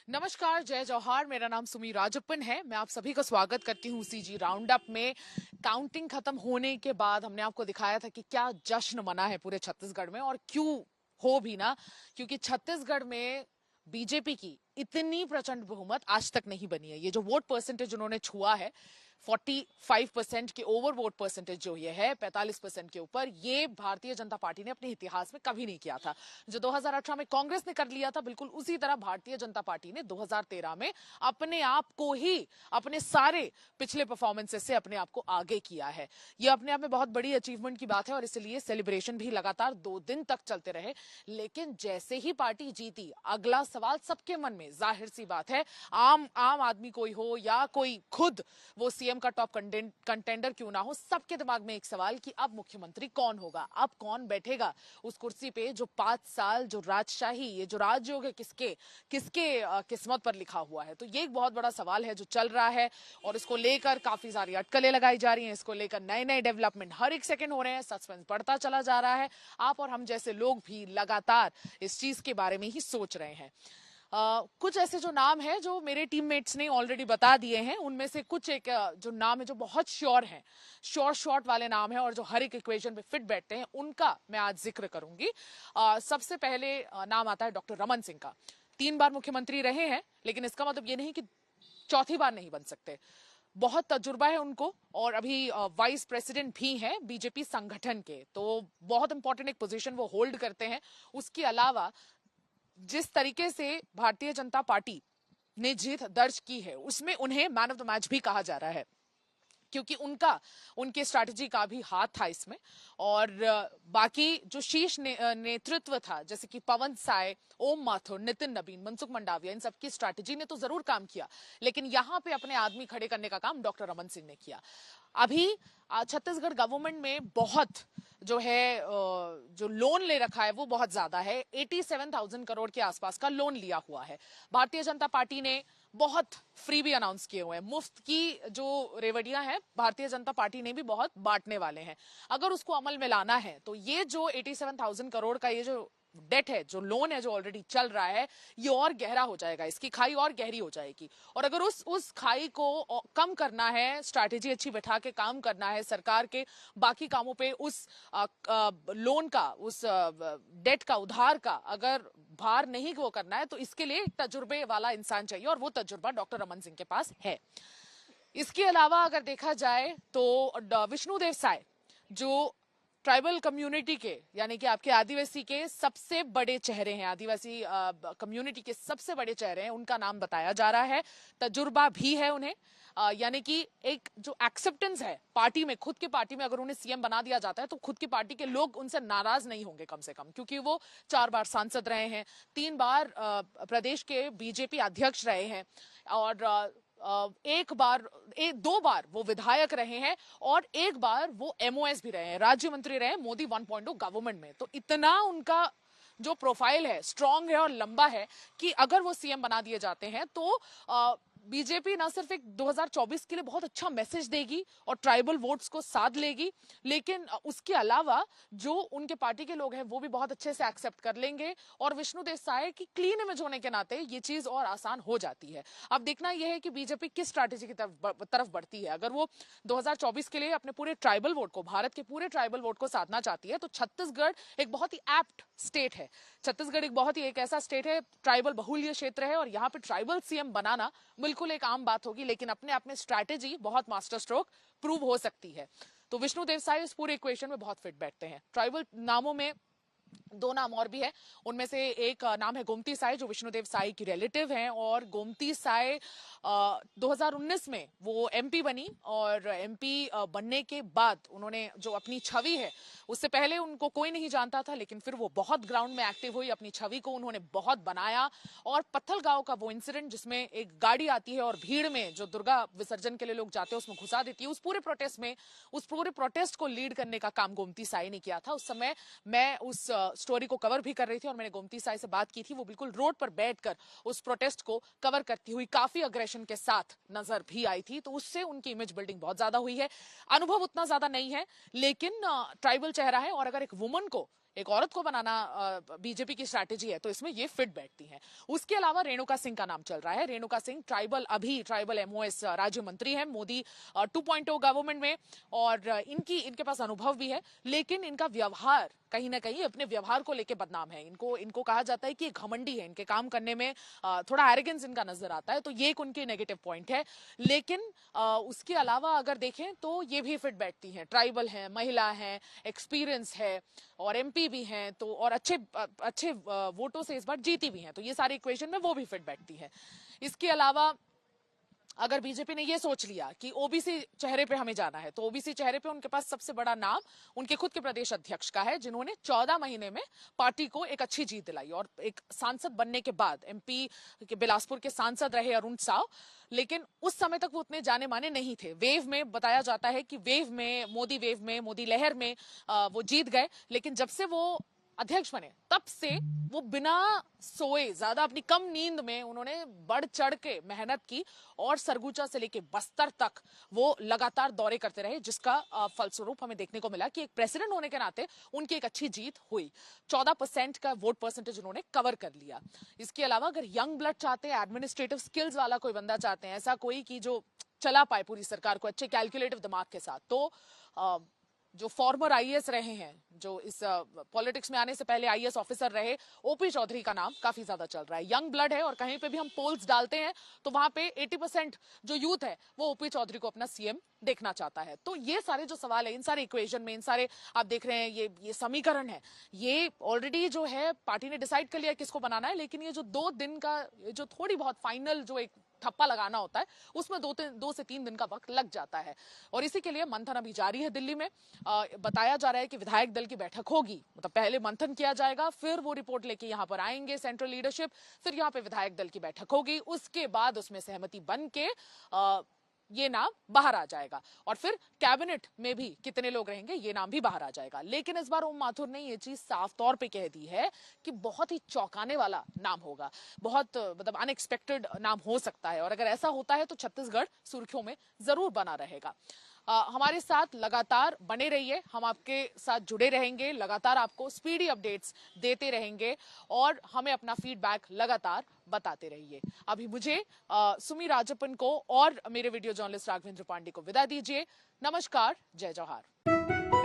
नमस्कार, जय जौहार। मेरा नाम सुमी राजप्पन है। मैं आप सभी का स्वागत करती हूँ सीजी राउंड अप में। काउंटिंग खत्म होने के बाद हमने आपको दिखाया था कि क्या जश्न मना है पूरे छत्तीसगढ़ में, और क्यों हो भी ना, क्योंकि छत्तीसगढ़ में बीजेपी की इतनी प्रचंड बहुमत आज तक नहीं बनी है। ये जो वोट परसेंटेज उन्होंने छुआ है 45% के ओवर वोट परसेंटेज, जो ये है 45% के ऊपर, ये भारतीय जनता पार्टी ने अपने इतिहास में कभी नहीं किया था। जो 2018 में कांग्रेस ने कर लिया था, बिल्कुल उसी तरह भारतीय जनता पार्टी ने 2013 में अपने आप को ही, अपने सारे पिछले परफॉर्मेंसेस से अपने आप को आगे किया है। ये अपने आप में बहुत बड़ी अचीवमेंट की बात है और इसलिए सेलिब्रेशन भी लगातार 2 दिन तक चलते रहे। लेकिन जैसे ही पार्टी जीती, अगला सवाल सबके मन में, जाहिर सी बात है, आम आम आदमी कोई हो या कोई खुद वो सीएम का टॉप कंटेंडर क्यों ना हो, सबके दिमाग में एक सवाल कि अब मुख्यमंत्री कौन होगा, अब कौन बैठेगा उस कुर्सी पे जो 5 साल जो राजशाही, ये जो राजयोग है, किसके किसके किस्मत पर लिखा हुआ है। तो ये एक बहुत बड़ा सवाल है जो चल रहा है और इसको लेकर काफी सारी अटकलें लगाई जा रही हैं। इसको लेकर नए नए डेवलपमेंट हर एक सेकंड हो रहे हैं, सस्पेंस बढ़ता चला जा रहा है। आप और हम जैसे लोग भी लगातार इस चीज के बारे में ही सोच रहे हैं। कुछ ऐसे जो नाम है जो मेरे टीममेट्स ने ऑलरेडी बता दिए हैं, उनमें से कुछ एक जो नाम है जो बहुत श्योर हैं, श्योर शॉट वाले नाम है और जो हर एक इक्वेशन पे फिट बैठते हैं, उनका मैं आज जिक्र करूंगी। सबसे पहले नाम आता है डॉक्टर रमन सिंह का। 3 बार मुख्यमंत्री रहे हैं, लेकिन इसका मतलब ये नहीं कि चौथी बार नहीं बन सकते। बहुत तजुर्बा है उनको और अभी वाइस प्रेसिडेंट भी हैं बीजेपी संगठन के, तो बहुत इंपॉर्टेंट एक पोजीशन वो होल्ड करते हैं। उसके अलावा जिस तरीके से भारतीय जनता पार्टी ने जीत दर्ज की है, उसमें उन्हें मैन ऑफ द मैच भी कहा जा रहा है, क्योंकि उनके स्ट्रैटेजी का भी हाथ था इसमें। और बाकी जो शीर्ष नेतृत्व था, जैसे कि पवन साय, ओम माथुर, नितिन नबीन, मनसुख मंडाविया, इन सबकी स्ट्रैटेजी ने तो जरूर काम किया, लेकिन यहां पे अपने आदमी खड़े करने का काम डॉक्टर रमन सिंह ने किया। अभी छत्तीसगढ़ गवर्नमेंट में बहुत जो है जो लोन ले रखा है वो बहुत ज्यादा है। 87,000 करोड़ के आसपास का लोन लिया हुआ है। भारतीय जनता पार्टी ने बहुत फ्री भी अनाउंस किए हुए हैं। मुफ्त की जो रेवड़ियां हैं, भारतीय जनता पार्टी ने भी बहुत बांटने वाले हैं। अगर उसको अमल में लाना है तो ये जो 87,000 करोड़ का ये जो डेट है, जो लोन है, जो ऑलरेडी चल रहा है, ये और गहरा हो जाएगा, इसकी खाई और गहरी हो जाएगी। और अगर उस खाई को कम करना है, स्ट्रैटेजी अच्छी बैठा के काम करना है, सरकार के बाकी कामों पे उस लोन का, उस डेट का, उधार का अगर भार नहीं वो करना है, तो इसके लिए एक तजुर्बे वाला इंसान चाहिए और वो तजुर्बा डॉक्टर रमन सिंह के पास है। इसके अलावा अगर देखा जाए तो विष्णुदेव साय, जो ट्राइबल कम्युनिटी के, यानी कि आपके आदिवासी के सबसे बड़े चेहरे हैं, आदिवासी कम्युनिटी के सबसे बड़े चेहरे हैं, उनका नाम बताया जा रहा है। तजुर्बा भी है उन्हें, यानी कि एक जो एक्सेप्टेंस है पार्टी में, खुद की पार्टी में अगर उन्हें सीएम बना दिया जाता है तो खुद की पार्टी के लोग उनसे नाराज नहीं होंगे कम से कम, क्योंकि वो 4 बार सांसद रहे हैं, 3 बार प्रदेश के बीजेपी अध्यक्ष रहे हैं और दो बार वो विधायक रहे हैं और एक बार वो एमओएस भी रहे हैं, राज्य मंत्री रहे हैं मोदी 1.0 गवर्नमेंट में। तो इतना उनका जो प्रोफाइल है स्ट्रांग है और लंबा है कि अगर वो सीएम बना दिए जाते हैं तो बीजेपी ना सिर्फ एक 2024 के लिए बहुत अच्छा मैसेज देगी और ट्राइबल वोट्स को साध लेगी, लेकिन उसके अलावा जो उनके पार्टी के लोग हैं वो भी बहुत अच्छे से एक्सेप्ट कर लेंगे और विष्णुदेव साय की क्लीन इमेज होने के नाते ये चीज और आसान हो जाती है। अब देखना यह है कि बीजेपी किस स्ट्रैटेजी की तरफ बढ़ती है। अगर वो 2024 के लिए अपने पूरे ट्राइबल वोट को, भारत के पूरे ट्राइबल वोट को साधना चाहती है, तो छत्तीसगढ़ एक बहुत ही एप्ट स्टेट है। छत्तीसगढ़ एक बहुत ही एक ऐसा स्टेट है, ट्राइबल बहुल्य क्षेत्र है, और यहाँ पे ट्राइबल सीएम बनाना बिल्कुल एक आम बात होगी, लेकिन अपने आप में स्ट्रैटेजी बहुत मास्टर स्ट्रोक प्रूव हो सकती है। तो विष्णुदेव साय इस पूरे इक्वेशन में बहुत फिट बैठते हैं। ट्राइबल नामों में 2 नाम और भी है, उनमें से एक नाम है गोमती साय, जो विष्णुदेव साय की रिलेटिव हैं। और गोमती साय 2019 में वो एमपी बनी और एमपी बनने के बाद उन्होंने जो अपनी छवि है, उससे पहले उनको कोई नहीं जानता था, लेकिन फिर वो बहुत ग्राउंड में एक्टिव हुई, अपनी छवि को उन्होंने बहुत बनाया। और पत्थलगांव का वो इंसिडेंट जिसमें एक गाड़ी आती है और भीड़ में जो दुर्गा विसर्जन के लिए लोग जाते हैं उसमें घुसा देती है, उस पूरे प्रोटेस्ट को लीड करने का काम गोमती साय ने किया था। उस समय मैं उस स्टोरी को कवर भी कर रही थी और मैंने गोमती साय से बात की थी। वो बिल्कुल रोड पर बैठकर उस प्रोटेस्ट को कवर करती हुई काफी अग्रेशन के साथ नजर भी आई थी, तो उससे उनकी इमेज बिल्डिंग बहुत ज्यादा हुई है। अनुभव उतना ज्यादा नहीं है, लेकिन ट्राइबल चेहरा है, और अगर एक वुमन को एक औरत को बनाना बीजेपी की स्ट्रैटेजी है, तो इसमें ये फिट बैठती हैं। उसके अलावा रेणुका सिंह का नाम चल रहा है। रेणुका सिंह ट्राइबल एमओएस राज्य मंत्री है मोदी 2.0 गवर्नमेंट में, और इनके पास अनुभव भी है, लेकिन इनका व्यवहार कहीं ना कहीं अपने व्यवहार को लेकर बदनाम है। इनको कहा जाता है कि घमंडी है, इनके काम करने में थोड़ा एरोगेंस इनका नजर आता है, तो ये एक उनकी नेगेटिव पॉइंट है। लेकिन उसके अलावा अगर देखें तो ये भी फिट बैठती हैं, ट्राइबल हैं, महिला हैं, एक्सपीरियंस है, और एमपी भी हैं, तो और अच्छे वोटों से इस बार जीती भी हैं, तो ये सारे इक्वेशन में वो भी फिट बैठती है। इसके अलावा अगर बीजेपी ने ये सोच लिया कि ओबीसी चेहरे पे हमें जाना है, तो ओबीसी चेहरे पे उनके पास सबसे बड़ा नाम उनके खुद के प्रदेश अध्यक्ष का है, जिन्होंने 14 महीने में पार्टी को एक अच्छी जीत दिलाई, और एक सांसद बनने के बाद एमपी के बिलासपुर के सांसद रहे अरुण साव। लेकिन उस समय तक वो उतने जाने माने नहीं थे। वेव में बताया जाता है कि वेव में मोदी लहर में वो जीत गए, लेकिन जब से वो अध्यक्ष बने तब से वो बिना सोए, ज्यादा अपनी कम नींद में उन्होंने बढ़ चढ़ के मेहनत की, और सरगुजा से लेके बस्तर तक वो लगातार दौरे करते रहे, जिसका फलस्वरूप हमें देखने को मिला कि एक प्रेसिडेंट होने के नाते उनकी एक अच्छी जीत हुई। 14% का वोट परसेंटेज उन्होंने कवर कर लिया। इसके अलावा अगर यंग ब्लड चाहते हैं, एडमिनिस्ट्रेटिव स्किल्स वाला कोई बंदा चाहते हैं, ऐसा कोई कि जो चला पाए पूरी सरकार को अच्छे कैलकुलेटिव दिमाग के साथ, तो जो फॉर्मर आईएएस रहे हैं, जो इस पॉलिटिक्स में आने से पहले आईएएस ऑफिसर रहे, ओपी चौधरी का नाम काफी ज्यादा चल रहा है। यंग ब्लड है, और कहीं पे भी हम पोल्स डालते हैं तो वहां पे 80% जो यूथ है वो ओपी चौधरी को अपना सीएम देखना चाहता है। तो ये सारे जो सवाल है, इन सारे इक्वेशन में, इन सारे आप देख रहे हैं, ये समीकरण है, ये ऑलरेडी जो है पार्टी ने डिसाइड कर लिया किसको बनाना है, लेकिन ये जो 2 दिन का जो थोड़ी बहुत फाइनल जो एक ठप्पा लगाना होता है, उसमें 2 से 3 दिन का वक्त लग जाता है। और इसी के लिए मंथन अभी जारी है दिल्ली में। बताया जा रहा है कि विधायक दल की बैठक होगी, मतलब पहले मंथन किया जाएगा, फिर वो रिपोर्ट लेके यहाँ पर आएंगे सेंट्रल लीडरशिप, फिर यहाँ पे विधायक दल की बैठक होगी, उसके बाद उसमें सहमति बन के ये नाम बाहर आ जाएगा, और फिर कैबिनेट में भी कितने लोग रहेंगे ये नाम भी बाहर आ जाएगा। लेकिन इस बार ओम माथुर ने ये चीज साफ तौर पे कह दी है कि बहुत ही चौंकाने वाला नाम होगा, बहुत मतलब अनएक्सपेक्टेड नाम हो सकता है, और अगर ऐसा होता है तो छत्तीसगढ़ सुर्खियों में जरूर बना रहेगा। हमारे साथ लगातार बने रहिए, हम आपके साथ जुड़े रहेंगे, लगातार आपको स्पीडी अपडेट्स देते रहेंगे, और हमें अपना फीडबैक लगातार बताते रहिए। अभी मुझे सुमी राजप्पन को और मेरे वीडियो जर्नलिस्ट राघवेंद्र पांडे को विदा दीजिए। नमस्कार, जय जौहार।